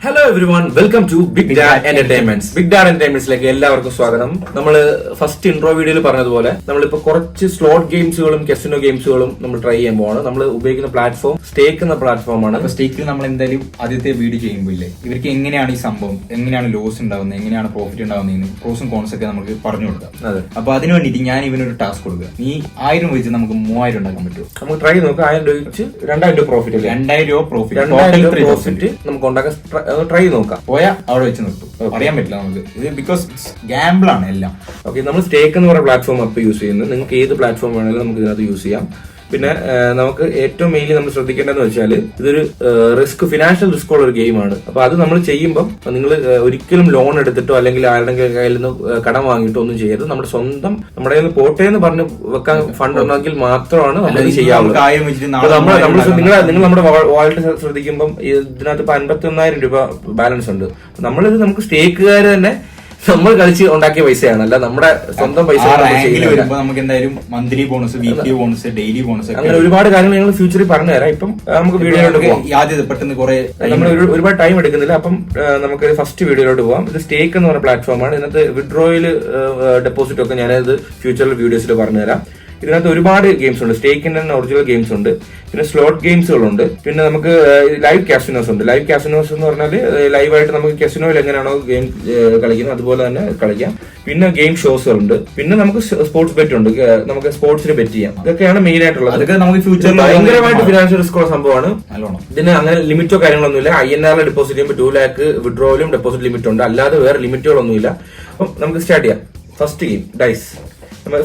Hello everyone, welcome to Big Dad Entertainments. Big Dad എന്റർടൈൻമെന്റ്സിലേക്ക് എല്ലാവർക്കും സ്വാഗതം. നമ്മൾ ഫസ്റ്റ് ഇൻട്രോ വീഡിയോയിൽ പറഞ്ഞതുപോലെ നമ്മളിപ്പോ കുറച്ച് സ്ലോട്ട് ഗെയിംസുകളും കസിനോ ഗെയിംസുകളും നമ്മൾ ട്രൈ ചെയ്യാൻ പോവാണ്. നമ്മൾ ഉപയോഗിക്കുന്ന പ്ലാറ്റ്ഫോം സ്റ്റേക്ക് എന്ന പ്ലാറ്റ്ഫോമാണ്. അപ്പൊ സ്റ്റേക്കിൽ നമ്മൾ എന്തായാലും ആദ്യത്തെ വീഡിയോ ചെയ്യുമ്പോൾ ഇല്ലേ, ഇവർക്ക് എങ്ങനെയാണ് ഈ സംഭവം, എങ്ങനെയാണ് ലോസ് ഉണ്ടാവുന്നത്, എങ്ങനെയാണ് പ്രോഫിറ്റ് ഉണ്ടാവുന്നതെന്ന് പ്രോസും കോൺസ് ഒക്കെ നമുക്ക് പറഞ്ഞു കൊടുക്കാം. അതെ. അപ്പൊ അതിന് വേണ്ടിയിട്ട് ഞാൻ ഇവനൊരു ടാസ്ക് കൊടുക്കുക. നീ 1000 വെച്ച് നമുക്ക് 3000 ഉണ്ടാക്കാൻ പറ്റുമോ? നമുക്ക് ട്രൈ നോക്കാം. 1000 രൂപ വെച്ച് 2000 രൂപ പ്രോഫിറ്റ്. 2000 രൂപ പ്രോഫിറ്റ് നമുക്ക് ഉണ്ടാക്കാൻ ട്രൈ നോക്കാം. പോയാൽ അവിടെ വെച്ച് നിർത്തും. അറിയാൻ പറ്റില്ല നമുക്ക്. ഇത് ബിക്കോസ് ഗാംബിൾ ആണ് എല്ലാം. ഓക്കെ, നമ്മൾ സ്റ്റേക്ക് എന്ന് പറയുന്ന പ്ലാറ്റ്ഫോം അപ്പോൾ യൂസ് ചെയ്യുന്നത്. നിങ്ങൾക്ക് ഏത് പ്ലാറ്റ്ഫോം വേണമെങ്കിലും നമുക്ക് ഇതിനകത്ത് യൂസ് ചെയ്യാം. പിന്നെ നമുക്ക് ഏറ്റവും മെയിൻലി നമ്മൾ ശ്രദ്ധിക്കേണ്ടതെന്ന് വെച്ചാൽ ഇതൊരു ഫിനാൻഷ്യൽ റിസ്ക് ഉള്ള ഒരു ഗെയിമാണ്. അപ്പൊ അത് നമ്മൾ ചെയ്യുമ്പോൾ നിങ്ങൾ ഒരിക്കലും ലോൺ എടുത്തിട്ടോ അല്ലെങ്കിൽ ആരുടെ കയ്യിൽ നിന്ന് കടം വാങ്ങിയിട്ടോ ഒന്നും ചെയ്യരുത്. നമ്മുടെ സ്വന്തം നമ്മുടെ കയ്യിൽ പോട്ടെ എന്ന് പറഞ്ഞ് വെക്കാൻ ഫണ്ട് ഉണ്ടെങ്കിൽ മാത്രമാണ് നമ്മൾ ചെയ്യാവുന്നത്. നിങ്ങൾ നമ്മുടെ വാലറ്റ് ശ്രദ്ധിക്കുമ്പോൾ ഇതിനകത്ത് 51,000 രൂപ ബാലൻസ് ഉണ്ട്. നമ്മളിത് നമുക്ക് സ്റ്റേക്കുകാർ തന്നെ നമ്മൾ കളിച്ച് ഉണ്ടാക്കിയ പൈസയാണ്, അല്ല നമ്മുടെ സ്വന്തം പൈസ. നമുക്ക് എന്തായാലും monthly bonus, weekly bonus, daily bonus, അങ്ങനെ ഒരുപാട് കാര്യങ്ങൾ ഞങ്ങൾ ഫ്യൂച്ചറിൽ പറഞ്ഞുതരാം. ഇപ്പം നമുക്ക് വീഡിയോയിലോട്ട് ആദ്യം പെട്ടെന്ന് കുറെ നമ്മൾ ഒരുപാട് ടൈം എടുക്കുന്നില്ല. അപ്പം നമുക്ക് ഫസ്റ്റ് വീഡിയോയിലോട്ട് പോകാം. ഇത് സ്റ്റേക്ക് എന്ന് പറഞ്ഞ പ്ലാറ്റ്ഫോമാണ്. ഇതിനകത്ത് വിഡ്രോയിൽ ഡെപ്പോസിറ്റ് ഒക്കെ ഞാനത് ഫ്യൂച്ചറിൽ വീഡിയോസിൽ പറഞ്ഞുതരാം. ഇതിനകത്ത് ഒരുപാട് ഗെയിംസ് ഉണ്ട്. സ്റ്റേക്കിന്റെ തന്നെ ഒറിജിനൽ ഗെയിംസ് ഉണ്ട്, പിന്നെ സ്ലോട്ട് ഗെയിംസുകളുണ്ട്, പിന്നെ നമുക്ക് ലൈവ് കാസിനോസ് ഉണ്ട്. ലൈവ് കാസിനോസ് എന്ന് പറഞ്ഞാൽ ലൈവായിട്ട് നമുക്ക് കാസിനോയിൽ എങ്ങനെയാണോ ഗെയിം കളിക്കുന്നത് അതുപോലെ തന്നെ കളിക്കാം. പിന്നെ ഗെയിം ഷോസുകളുണ്ട്, പിന്നെ നമുക്ക് സ്പോർട്സ് ബെറ്റ് ഉണ്ട്, നമുക്ക് സ്പോർട്സിൽ ബെറ്റ് ചെയ്യാം. ഇതൊക്കെയാണ് മെയിൻ ആയിട്ടുള്ളത്. അതൊക്കെ നമുക്ക് ഫ്യൂച്ചറിൽ ഭയങ്കരമായിട്ട് ഫിനാൻഷ്യൽ റിസ്ക് ഉള്ള സംഭവമാണ്. ഇതിന് അങ്ങനെ ലിമിറ്റോ കാര്യങ്ങളൊന്നുമില്ല. INR ഡെപ്പോസിറ്റ് ചെയ്യുമ്പോൾ 2 lakh വിഡ്രോയിലും ഡെപ്പോസിറ്റ് ലിമിറ്റ് ഉണ്ട്, അല്ലാതെ വേറെ ലിമിറ്റുകളൊന്നുമില്ല. അപ്പം നമുക്ക് സ്റ്റാർട്ട് ചെയ്യാം. First game dyes.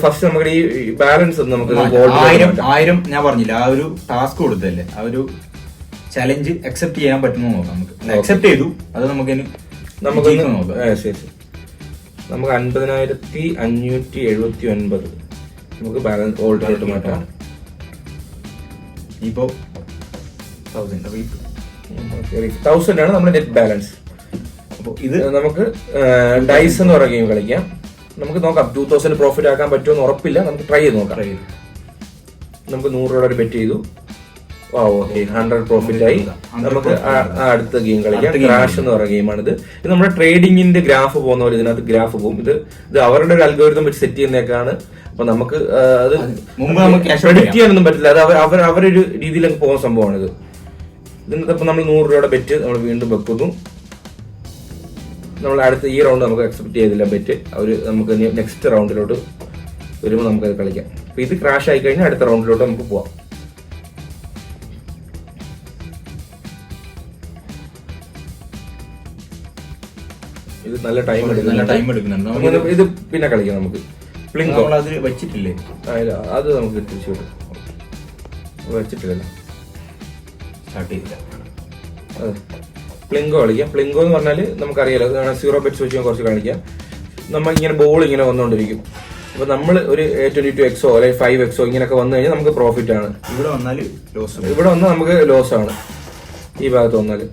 ഫസ്റ്റ് നമുക്ക് ഈ ബാലൻസ് ഒന്ന് നമുക്ക് 1000 ഞാൻ പറഞ്ഞില്ല, ആ ഒരു ടാസ്ക് കൊടുത്തല്ലേ, ആ ഒരു ചലഞ്ച് അക്സെപ്റ്റ് ചെയ്യാൻ പറ്റുമോ നോക്കാം. നമുക്ക് അക്സെപ്റ്റ് ചെയ്തു, അത് നമുക്ക് നോക്കാം. ശരി, നമുക്ക് 50,579 നമുക്ക് ബാലൻസ് ഓൾട്ടറേറ്റ് മാറ്റാം. ഇപ്പോ 1000 ആണ് നമ്മുടെ നെറ്റ് ബാലൻസ്. അപ്പോൾ ഇത് നമുക്ക് ഡൈസ് എന്ന് പറയുന്ന ഗെയിം കളിക്കാം. നമുക്ക് നോക്കാം 2000 പ്രോഫിറ്റ് ആക്കാൻ പറ്റുമോ എന്ന് ഉറപ്പില്ല. നമുക്ക് ട്രൈ ചെയ്ത് നോക്കാം. നമുക്ക് 100 രൂപ ബെറ്റ് ചെയ്തു. ഓക്കെ, 100 പ്രോഫിറ്റ് ആയി. നമുക്ക് അടുത്ത ഗെയിം കളിക്കാം. ക്രാഷ് എന്ന് പറയുന്ന ഗെയിമാണിത്. ഇത് നമ്മുടെ ട്രേഡിംഗിന്റെ ഗ്രാഫ് പോകുന്ന പോലെ ഇതിനകത്ത് ഗ്രാഫ് പോകും. ഇത് അവരുടെ ഒരു അൽഗോരിതം വെച്ച് സെറ്റ് ചെയ്യുന്നേക്കാണ്. അപ്പൊ നമുക്ക് അത് പ്രെഡിക്റ്റ് ചെയ്യാനൊന്നും പറ്റില്ല. അത് അവരൊരു രീതിയിലൊക്കെ പോകുന്ന സംഭവമാണ് ഇത്. ഇതിനകത്ത് നമ്മൾ 100 രൂപയുടെ ബെറ്റ് നമ്മൾ വീണ്ടും വെക്കുന്നു. നമ്മൾ അടുത്ത ഈ റൗണ്ട് നമുക്ക് അക്സെപ്റ്റ് ചെയ്തില്ല ബെറ്റ്. നമുക്ക് നെക്സ്റ്റ് റൗണ്ടിലോട്ട് വരുമ്പോൾ നമുക്കത് കളിക്കാം. അപ്പൊ ഇത് ക്രാഷ് ആയി കഴിഞ്ഞാൽ അടുത്ത റൗണ്ടിലോട്ട് നമുക്ക് പോവാം. ഇത് നല്ല ടൈം എടുക്കുന്നുണ്ട്. ഇത് പിന്നെ കളിക്കാം. നമുക്ക് പ്ലിങ്കോ വെച്ചിട്ടില്ലേ? അത് നമുക്ക് തിരിച്ചു വിടും. വെച്ചിട്ടില്ലല്ലോ, സ്റ്റാർട്ട് ചെയ്തില്ല. അതെ, പ്ലിങ്കോ കളിക്കാം. പ്ലിങ്കോ എന്ന് പറഞ്ഞാല് നമുക്കറിയാലോ, 0 ബെറ്റ്സ് വെച്ച് കുറച്ച് കളിക്കാം. നമ്മൾ ഇങ്ങനെ ബോൾ ഇങ്ങനെ വന്നുകൊണ്ടിരിക്കും. അപ്പൊ നമ്മൾ ഒരു 22x അല്ലെങ്കിൽ 5x ഇങ്ങനെയൊക്കെ വന്നു കഴിഞ്ഞാൽ നമുക്ക് പ്രോഫിറ്റ് ആണ്. ഇവിടെ വന്നാൽ നമുക്ക് ലോസ് ആണ് ഈ ഭാഗത്ത് വന്നാല്.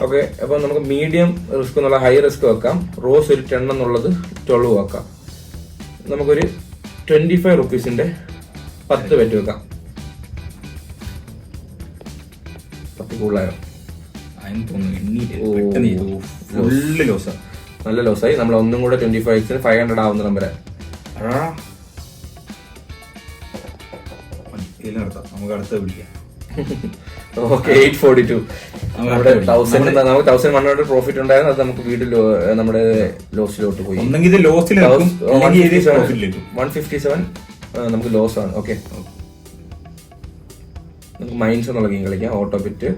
ഓക്കെ, അപ്പൊ നമുക്ക് മീഡിയം റിസ്ക് എന്നുള്ള ഹൈ റിസ്ക് വെക്കാം. റോസ് ഒരു 10 എന്നുള്ളത് 12 വെക്കാം. നമുക്കൊരു 25 റുപ്പീസിന്റെ 10 ബെറ്റ് വെക്കാം. 10 കൂടുതലായോ? നല്ല ലോസായി. നമ്മൾ ഒന്നും കൂടെ 25 500 ആവുന്ന നമ്പര് നമുക്ക് അടുത്ത വിളിക്കാം. ഓക്കെ, 842 നമ്മുടെ 1100 പ്രോഫിറ്റ് ഉണ്ടായിരുന്നു. അത് നമുക്ക് വീട്ടിൽ നമ്മുടെ ലോസിലോട്ട് പോയി. 157 നമുക്ക് ലോസ് ആണ്. ഓക്കെ, നമുക്ക് മൈൻസ് എന്നുള്ള ഗെയിം കളിക്കാം. Auto bet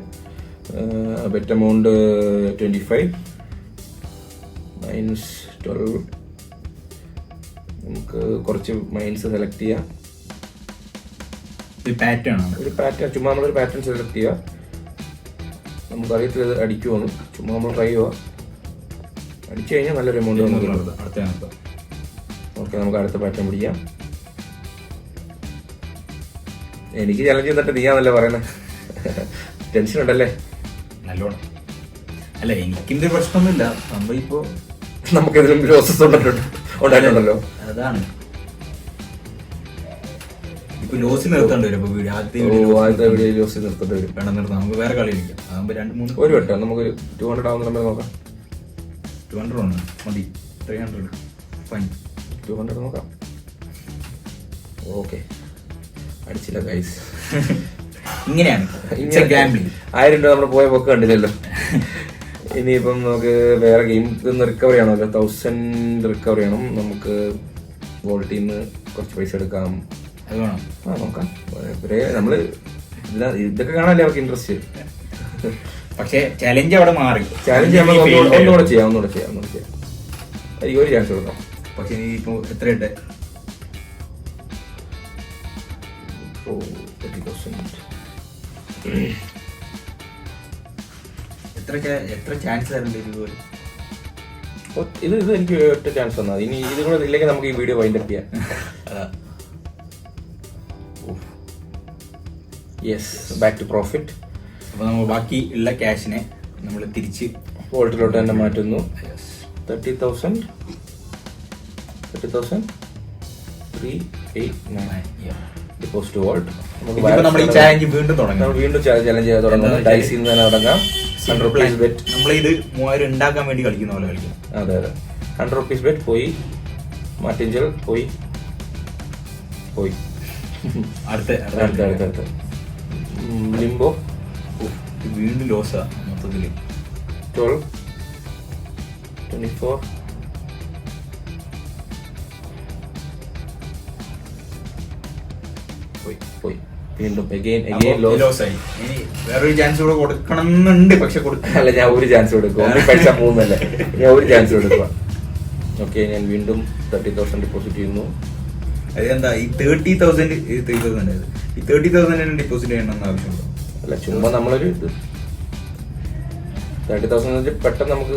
bet amount 25 -12. നമുക്ക് കുറച്ച് മൈൻസ് സെലക്ട് ചെയ്യാം. ഒരു പാറ്റേൺ ചുമ്മാ നമ്മളൊരു പാറ്റേൺ സെലക്ട് ചെയ്യുക. നമുക്ക് അറിയത്തില്ല അടിക്കുമെന്ന്. ചുമ്മാ നമ്മൾ ട്രൈ ചെയ്യുക. അടിച്ചു കഴിഞ്ഞാൽ നല്ലൊരു എമൗണ്ട് നമുക്ക്. ഓക്കെ, നമുക്ക് അടുത്ത പാറ്റേൺ പിടിക്കാം. എനിക്ക് ചലഞ്ച് തന്നിട്ട് നീയാന്നല്ലേ പറയുന്നത്. ടെൻഷൻ ഉണ്ടല്ലേ? നല്ലോണം. അല്ല, എനിക്കിന്റെ പ്രശ്നമൊന്നുമില്ല. നമ്മളിപ്പോ നമുക്കെതിലും ലോസസ് ഉണ്ടായിട്ടുണ്ടല്ലോ. അതാണ് ഇപ്പൊ ലോസ് നിർത്തേണ്ടി വരും. അപ്പൊ വീഡിയോ ആദ്യത്തെ വീഡിയോ ലോസ് നിർത്തേണ്ടി വരും. വേണം നിർത്താം, നമുക്ക് വേറെ കളി കളിക്കാം. അതാകുമ്പോ 2-3 ഒരു വട്ടം നമുക്കൊരു 200 ആവുന്ന നമ്പർ നോക്കാം. 200 ആണ് മതി. 300 ഫൈൻ. 200 നോക്കാം. ഓക്കെ, അടിച്ചില്ല ഗൈസ്. ഇങ്ങനെയാണ് 1000 രൂപ നമ്മൾ പോയ പൊക്ക് കണ്ടില്ലല്ലോ. ഇനിയിപ്പം നമുക്ക് വേറെ ഗെയിം ഇതൊന്ന് റിക്കവറി ആണല്ലോ, 1000 റിക്കവറി ചെയ്യണം നമുക്ക്. ഗോൾഡിൽ നിന്ന് കുറച്ച് പൈസ എടുക്കാം. അത് വേണം. നോക്കാം. നമ്മള് ഇതൊക്കെ കാണാനല്ലേ അവർക്ക് ഇൻട്രസ്റ്റ്. പക്ഷെ ചലഞ്ച് അവിടെ മാറി. ചാലഞ്ച് നമുക്ക് ഒന്നുകൂടെ ചെയ്യാം. എനിക്ക് ഒരു ചാൻസ് കൊടുക്കാം. പക്ഷെ നീ ഇപ്പൊ എത്ര ഇട്ടെ? 30,000. എത്ര ചാൻസ് തരണ്ടേ ഇതുപോലെ? ഇത് എനിക്ക് ഒറ്റ ചാൻസ് തന്നാൽ ഇനി ഇത് കൂടെ ഇല്ലെങ്കിൽ നമുക്ക് ഈ വീഡിയോ വൈൻഡ് അപ്പ് ചെയ്യാം. Yes, back to profit. അപ്പൊ നമ്മൾ ബാക്കി ഉള്ള ക്യാഷിനെ നമ്മൾ തിരിച്ച് വോൾട്ടിലോട്ട് തന്നെ മാറ്റുന്നു. 30,389 ഡിപ്പോസിറ്റ് വോൾട്ട്. നമ്മൾ ഈ ചാലഞ്ച് വീണ്ടും തുടങ്ങാം. വീണ്ടും ചാലഞ്ച് ചെയ്യാൻ തുടങ്ങുന്നു. ഡൈസിൽ നിന്ന് തന്നെ തുടങ്ങാം. 100 rupees bet. നമ്മളിത് 3000 ഉണ്ടാക്കാൻ വേണ്ടി കളിക്കുന്ന പോലെ കളിക്കാം. അതെ 100 rupees bet പോയി. മാറ്റിഞ്ചൽ പോയി. അടുത്ത ലിംബോ വീണ്ടും ലോസാ മൊത്തത്തില്. 12, 24, പോയി. വീണ്ടും ലോസായി. ഇനി വേറൊരു ചാൻസ് കൂടെ കൊടുക്കണം എന്നുണ്ട്, പക്ഷെ അല്ല, ഞാൻ ഒരു ചാൻസ് കൊടുക്കും. പൈസ പോകുന്നല്ലേ, ഞാൻ ഒരു ചാൻസ് കൊടുക്കുക. ഓക്കെ, ഞാൻ വീണ്ടും 30,000 ഡിപ്പോസിറ്റ് ചെയ്യുന്നു. അതെന്താ ഈ 30,000 ഈ 30,000 ഡിപ്പോസിറ്റ് ചെയ്യണമെന്ന് ആവശ്യമുണ്ടോ? അല്ല, ചുമ്മാ നമ്മളൊരു 30,000 പെട്ടെന്ന് നമുക്ക്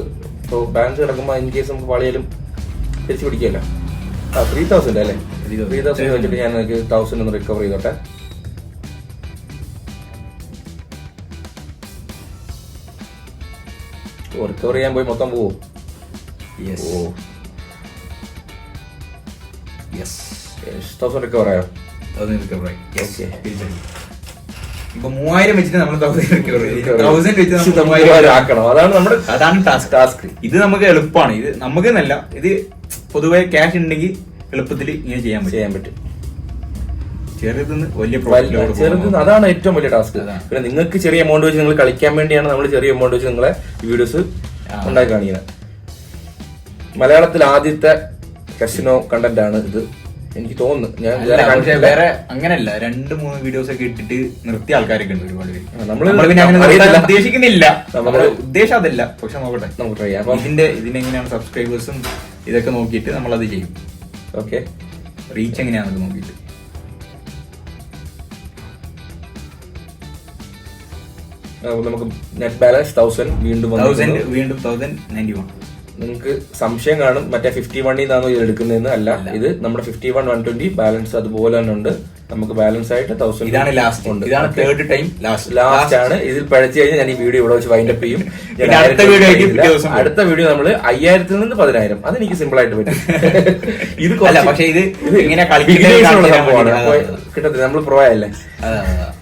ബാലൻസ് കിടക്കുമ്പോൾ ഇൻ കേസ് നമുക്ക് വളയാലും തിരിച്ചു പിടിക്കല്ലോ. 3,000 അല്ലേ? 3,000 വെച്ചിട്ട് ഞാൻ 1,000 ഒന്ന് റിക്കവർ ചെയ്തോട്ടെ. റിക്കവർ ചെയ്യാൻ പോയി മൊത്തം പോവും. 1,000 റിക്കവർ ആയോ? ഇപ്പൊ 3000 വെച്ചിട്ട് നമ്മൾ 1000 വെച്ചിട്ട് 3000 ആക്കണം. അതാണ് ടാസ്ക്. ഇത് നമുക്ക് എളുപ്പമാണ്. ഇത് നമുക്ക് എന്നല്ല, ഇത് പൊതുവെ ക്യാഷ് ഉണ്ടെങ്കിൽ എളുപ്പത്തിൽ ഇങ്ങനെ ചെയ്യാൻ പറ്റും. ചെറുതെന്ന് വലിയ അതാണ് ഏറ്റവും വലിയ ടാസ്ക്. പിന്നെ നിങ്ങൾക്ക് ചെറിയ എമൗണ്ട് വെച്ച് നിങ്ങൾ കളിക്കാൻ വേണ്ടിയാണ് നമ്മൾ ചെറിയ എമൗണ്ട് വെച്ച് നിങ്ങളെ വീഡിയോസ് ഉണ്ടാക്കി കാണിക്കുന്നത്. മലയാളത്തിൽ ആദ്യത്തെ കസിനോ കണ്ടന്റ് ആണ് ഇത്, എനിക്ക് തോന്നുന്നു. ഞാൻ വേറെ അങ്ങനല്ല, 2-3 വീഡിയോസ് ഒക്കെ ഇട്ടിട്ട് നിർത്തിയ ആൾക്കാരൊക്കെ ഉണ്ട് ഒരുപാട് പേര്. നമ്മള് ഉദ്ദേശിക്കുന്നില്ല, നമ്മുടെ ഉദ്ദേശം അതല്ല. പക്ഷെ നോക്കട്ടെ, നമുക്ക് ട്രൈ ചെയ്യാം. ഇതിനെങ്ങനെയാണ് സബ്സ്ക്രൈബേഴ്സും ഇതൊക്കെ നോക്കിയിട്ട് നമ്മളത് ചെയ്യും. ഓക്കെ, റീച്ച് എങ്ങനെയാണെന്ന് നോക്കിയിട്ട്. നമുക്ക് നെറ്റ് ബാലൻസ് 1000 വീണ്ടും 1091. നിങ്ങൾക്ക് സംശയം കാണും മറ്റേ 51 നിന്നാണോ ഇത് എടുക്കുന്നതെന്ന്. അല്ല, ഇത് നമ്മുടെ 51, 120 ബാലൻസ് അതുപോലെ തന്നെ ഉണ്ട്. നമുക്ക് ബാലൻസ് ആയിട്ട് 1000 ഇതാണ് ലാസ്റ്റ് ഉണ്ട്. ഇതാണ് തേർഡ് ടൈം ലാസ്റ്റ് ആണ്. ഇതിൽ പഴച്ചു കഴിഞ്ഞാൽ ഞാൻ ഈ വീഡിയോ ഇവിടെ വെച്ച് വൈൻഡപ്പ് ചെയ്യും. അടുത്ത വീഡിയോ നമ്മള് 5000 നിന്ന് 10,000. അതെനിക്ക് സിമ്പിൾ ആയിട്ട് പറ്റും. ഇത് പക്ഷേ ഇത് ഇങ്ങനെ കിട്ടത്തില്ല, നമ്മൾ പ്രോ ആയല്ലേ.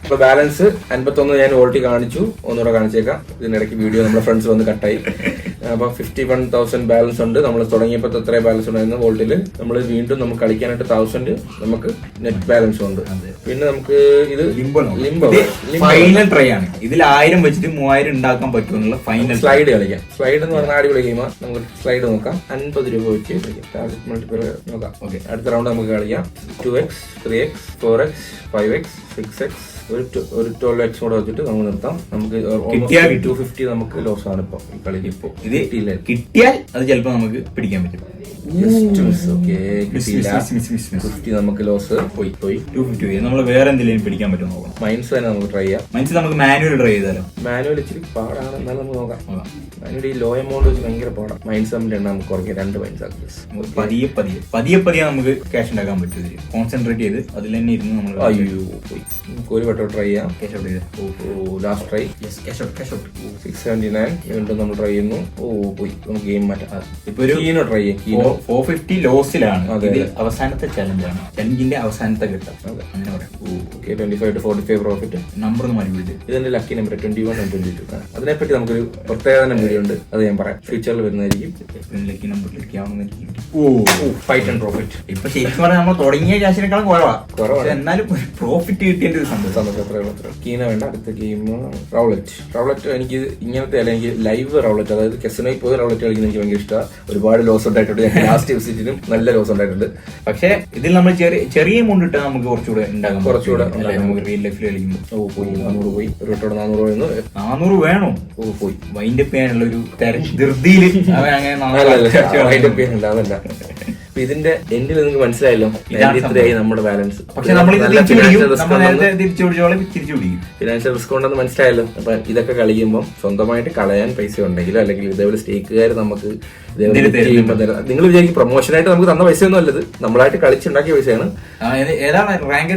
ഇപ്പൊ ബാലൻസ് 51 ഞാൻ വോൾട്ടി കാണിച്ചു, ഒന്നുകൂടെ കാണിച്ചേക്കാം. ഇതിനിടയ്ക്ക് വീഡിയോ നമ്മുടെ ഫ്രണ്ട്സ് വന്ന് കട്ടായി. അപ്പൊ 51,000 ബാലൻസ് ഉണ്ട്. നമ്മൾ തുടങ്ങിയപ്പോ എത്ര ബാലൻസ് ഉണ്ടായിരുന്നു വോൾട്ടില്. നമ്മൾ വീണ്ടും നമുക്ക് കളിക്കാനായിട്ട് 1000 നമുക്ക് നെറ്റ് ബാലൻസ് ഉണ്ട്. പിന്നെ നമുക്ക് ഇത് ലിംബോ ഫൈനൽ ട്രൈ ആണ്. ഇതിൽ 1000 വെച്ചിട്ട് 3000 ഉണ്ടാക്കാൻ പറ്റുമെന്നുള്ള ഫൈനൽ സ്ലൈഡ് കളിക്കാം. സ്ലൈഡ് എന്ന് പറഞ്ഞാൽ അടിപൊളി ഗെയിമാ. നമുക്ക് സ്ലൈഡ് നോക്കാം. 50 രൂപ വെച്ച് ടാർഗറ്റ് മൾട്ടിപ്പിൾ നോക്കാം. ഓക്കെ, അടുത്ത റൗണ്ട് നമുക്ക് കളിക്കാം. 2x, 3x, 4x, 5x, 6x, ഒരു 12x കൂടെ വെച്ചിട്ട് നമുക്ക് നിർത്താം. നമുക്ക് 250 നമുക്ക് ലോസ് ആണ് ഇപ്പൊ ഈ കളിക്ക്. ഇപ്പൊ ഇത് കിട്ടിയാൽ അത് ചിലപ്പോ നമുക്ക് പിടിക്കാൻ പറ്റും. നമുക്ക് ലോസ് പോയി 250. നമ്മൾ വേറെ എന്തെങ്കിലും പിടിക്കാൻ പറ്റും നോക്കണം. മൈൻസ് തന്നെ നമുക്ക് ട്രൈ ചെയ്യാം. മൈൻസ് നമുക്ക് മാനുവൽ ട്രൈ ചെയ്താലോ? മാനുവൽ ഇച്ചിരി പാടാണ്, എന്നാലും നമുക്ക് നോക്കാം. മാനുവൽ ഈ ലോ എമൗണ്ട് വെച്ച് ഭയങ്കര പാടാം. മൈൻസ് തമ്മിൽ എണ്ണം നമുക്ക് കുറയ്ക്കാം. 2 മൈൻസ് ആക്കി പതിയെ നമുക്ക് ക്യാഷ് ഉണ്ടാക്കാൻ പറ്റും. കോൺസെൻട്രേറ്റ് ചെയ്ത് അതിൽ തന്നെ ഇരുന്ന് നമ്മൾ പോയി. നമുക്ക് ഒരു വട്ടം ട്രൈ ചെയ്യാം. ക്യാഷ് ഔട്ട് ചെയ്ത് ലാസ്റ്റ് ട്രൈ 679 വീണ്ടും നമ്മൾ ട്രൈ ചെയ്യുന്നു. പോയി. നമുക്ക് ഗെയിം മാറ്റാം. ഇപ്പൊ ഒരു കീനോ ട്രൈ ചെയ്യാം. സോ 450 ലോസിലാണ്. അതെ. ഇത് അവസാനത്തെ ചലഞ്ചാണ്, ചലഞ്ചിന്റെ അവസാനത്തെ ഘട്ടം, അങ്ങനെ പറയാം. 25 to 45 പ്രോഫിറ്റ്. നമ്പർ ഒന്ന് മാറ്റി വിളിച്ചു. ഇതിന്റെ ലക്കി നമ്പർ 21 and 22. അതിനെപ്പറ്റി നമുക്കൊരു പ്രത്യേക വീഡിയോ ഉണ്ട്, അത് ഞാൻ പറയാം, ഫ്യൂച്ചറിൽ വരുന്നതായിരിക്കും. ലക്കി നമ്പറിലേക്ക് ആവുന്നതായിരിക്കും. 5 പ്രോഫിറ്റ്. ഇപ്പൊ ശരിക്കും പറഞ്ഞാൽ നമ്മൾ തുടങ്ങിയ ക്യാഷിനേക്കാളും കുറവാണ്, കുറവാണ്. എന്നാലും പ്രോഫിറ്റ് കിട്ടിയ ഒരു സംഭവം. കീന വേണ്ട. അടുത്ത ഗെയിം റൗളറ്റ്. റൗളറ്റ് എനിക്ക് ഇങ്ങനത്തെ അല്ല, എനിക്ക് ലൈവ് റൗളറ്റ്, അതായത് കെസിനോയിൽ പോയി റൗളറ്റ് കളിക്കുന്നത് എനിക്ക് ഭയങ്കര ഇഷ്ടമാണ്. ഒരുപാട് ലോസ് ഉണ്ടായിട്ടുണ്ട്, ലാസ്റ്റ് വിസിറ്റിനും നല്ല ലോസ് ഉണ്ടായിട്ടുണ്ട്. പക്ഷെ ഇതിൽ നമ്മൾ ചെറിയ എമൗണ്ട് ഇട്ടാൽ നമുക്ക് കുറച്ചുകൂടെ ഉണ്ടാകും, കുറച്ചുകൂടെ നമുക്ക് റിയൽ ലൈഫിൽ കളിക്കുമ്പോൾ. പോയി 400 പോയി, ഒരു വട്ടോടെ 400 പോയിരുന്നു. 400 വേണോ? പോയി വൈൻഡപ്പ് ചെയ്യാനുള്ള ഒരു ധൃതിയിൽ അവൻ അങ്ങനെ അതല്ല. അപ്പൊ ഇതിന്റെ എൻഡിൽ നിങ്ങൾക്ക് മനസ്സിലായല്ലോ, 93 ആയി നമ്മുടെ ബാലൻസ്. പക്ഷെ നമ്മൾ തിരിച്ചു പിടിക്കും. ഫിനാൻഷ്യൽ റിസ്ക് ഉണ്ടെന്ന് മനസ്സിലായല്ലോ. അപ്പൊ ഇതൊക്കെ കളിക്കുമ്പോൾ സ്വന്തമായിട്ട് കളയാൻ പൈസ ഉണ്ടെങ്കിലോ അല്ലെങ്കിൽ ഇതേപോലെ സ്റ്റേക്കുകാർ നമുക്ക് നിങ്ങൾ വിചാരിക്കും പ്രൊമോഷനായിട്ട് നമുക്ക് തന്ന പൈസയൊന്നും അല്ലത്, നമ്മളായിട്ട് കളിച്ചുണ്ടാക്കിയ പൈസയാണ്. ഏതാണ് റാങ്ക്?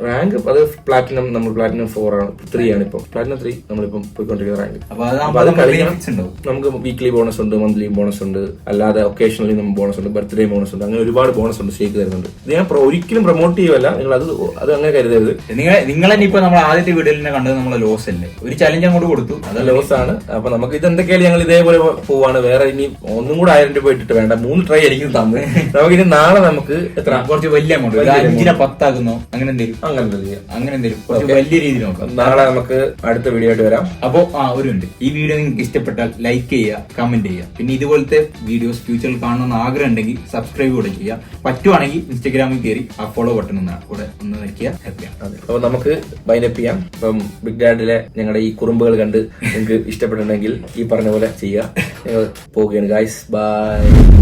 റാങ്ക് അത് പ്ലാറ്റിനം, നമ്മൾ പ്ലാറ്റിനം 4 ആണ്, 3 ആണ് ഇപ്പം. പ്ലാറ്റിനം 3 നമ്മളിപ്പം പോയിക്കൊണ്ടിരിക്കുന്ന റാങ്ക്. അപ്പൊ അത് കളിക്കണം. നമുക്ക് വീക്ക്ലി ബോണസ് ഉണ്ട്, മന്ത്ലി ബോണസ് ഉണ്ട്, അല്ലാതെ ഒക്കേഷണലി നമുക്ക് ബോണസ് ഉണ്ട്, ബർത്ത്ഡേ ബോണസ് ഉണ്ട്, അങ്ങനെ ഒരുപാട് ബോണസ് ഉണ്ട്, സ്റ്റേക്ക് തരുന്നുണ്ട്. ഇത് ഞാൻ ഒരിക്കലും പ്രൊമോട്ട് ചെയ്യുമല്ല, നിങ്ങൾ അത് അങ്ങനെ കരുതരുത്. നിങ്ങൾ തന്നെ ഇപ്പൊ നമ്മൾ ആദ്യത്തെ വീഡിയോയിൽ തന്നെ കണ്ടത് നമ്മളെ ലോസ് അല്ലേ, ഒരു ചലഞ്ച് അങ്ങോട്ട് കൊടുത്തു, അത് ലോസ് ആണ്. അപ്പൊ നമുക്ക് ഇത് എന്തൊക്കെയാലും ഞങ്ങൾ ഇതേപോലെ പോവാണ്. വേറെ ഇനി ഒന്നും കൂടെ 1000 രൂപ ഇട്ടിട്ട് വേണ്ട, 3 ട്രൈ എനിക്ക് തന്നു. നമുക്കിനി നാളെ നമുക്ക് എത്ര കുറച്ച് വലിയ എമൗണ്ട് 5നെ 10 ആകുന്നോ അങ്ങനെ എന്തെങ്കിലും കുറച്ച് വലിയ രീതിയിൽ നോക്കാം. നാളെ നമുക്ക് അടുത്ത വീഡിയോ ആയിട്ട് വരാം. അപ്പോ ഒരു ഉണ്ട്, ഈ വീഡിയോ നിങ്ങൾക്ക് ഇഷ്ടപ്പെട്ടാൽ ലൈക്ക് ചെയ്യുക, കമന്റ് ചെയ്യുക. പിന്നെ ഇതുപോലത്തെ വീഡിയോസ് ഫ്യൂച്ചറിൽ കാണണമെന്ന് ആഗ്രഹം ഉണ്ടെങ്കിൽ സബ്സ്ക്രൈബ് കൂടെ ചെയ്യുക. പറ്റുവാണെങ്കിൽ ഇൻസ്റ്റാഗ്രാമിൽ കയറി ആ ഫോളോ ബട്ടൺ കൂടെ ഒന്ന് നിൽക്കുക. ഹാപ്പിയാണ്. അപ്പൊ നമുക്ക് വൈൻഡപ്പ് ചെയ്യാം. അപ്പം ബിഗ് ഡാഡിലെ ഞങ്ങളുടെ ഈ കുറുമ്പുകൾ കണ്ട് നിങ്ങൾക്ക് ഇഷ്ടപ്പെട്ടുണ്ടെങ്കിൽ ഈ പറഞ്ഞ പോലെ ചെയ്യുക. ഞങ്ങൾ പോവുകയാണ് ഗൈസ്. ബൈ.